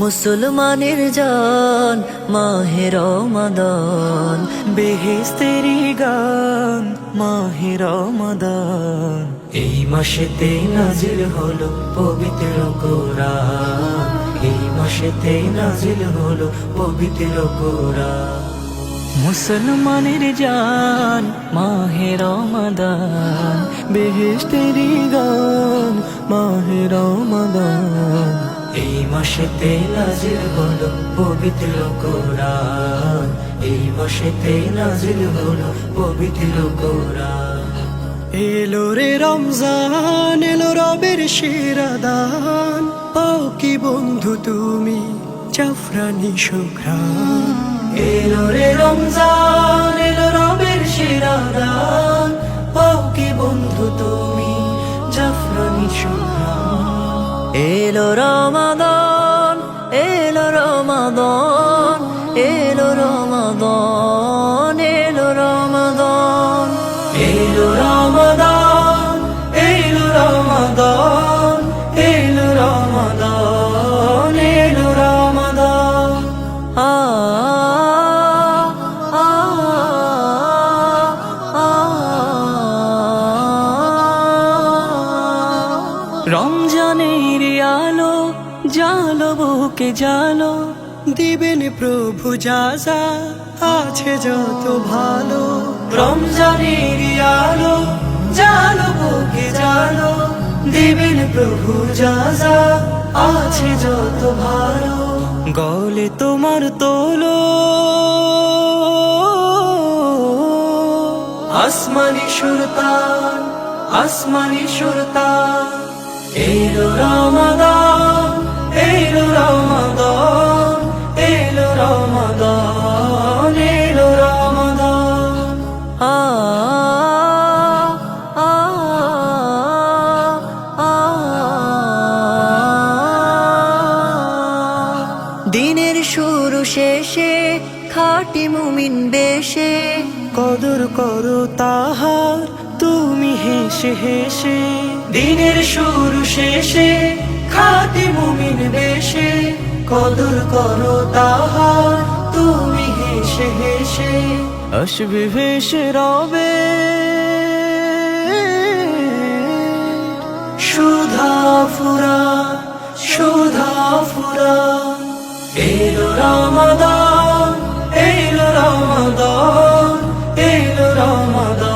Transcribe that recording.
মুসলমানের জান মাহে রমাদান, বেহেশতেরি গান মাহে রমাদান। এই মাসেতে নাজিল হলো পবিত্র কোরআন, এই মাসেতে নাজিল হলো পবিত্র কোরআন। মুসলমানের জান মাহে রমাদান, বেহেশতেরি গান মাহে রমাদান। এই মাসেতে নাজিল হলো পবিত্র কোরআন, এই মাসেতে নাজিল হলো পবিত্র কোরআন। এলো রে রমজান, এলো রবের শিরাদান, পাও কি বন্ধু তুমি জাফরানি সুঘ্রাণ। এলো রে রমজান, এলো রবের শিরাদান, পাও কি বন্ধু তুমি জাফরানি সুঘ্রাণ। এলো রমাদান, এলো রমাদান, এলো রমাদান, এলো রমাদান, এলো রমাদান, এলো রমাদান, এলো রমাদান, এলো রমাদান। আ আ আ রমজানের আলো জালো বুকে জালো, দিবেন প্রভু যাজা আছে যত ভালো। রমজানের আলো জালো বুকে জালো, দিবেন প্রভু যাজা আছে যত ভালো। গলে তোমার তোলো আসমানি সুরতান, আসমানি সুরতান। এলো রমাদান, এলো রমাদান, এলো রমাদান, এলো রমাদান। আ আ আ দিনের শুরু শেষে খাঁটি মুমিন বেশে, কদর করো তাহার তুমি হেসে হেসে। দিনের শুরু শেষে খাঁটি মুমিন বেশে, কদর করো তাহার তুমি হেসে হেসে। আসবে ভেসে রবে সুধা ফুরা, সুধা ফুরা। এলো রমাদান, এলো রমাদান, এলো রমাদান।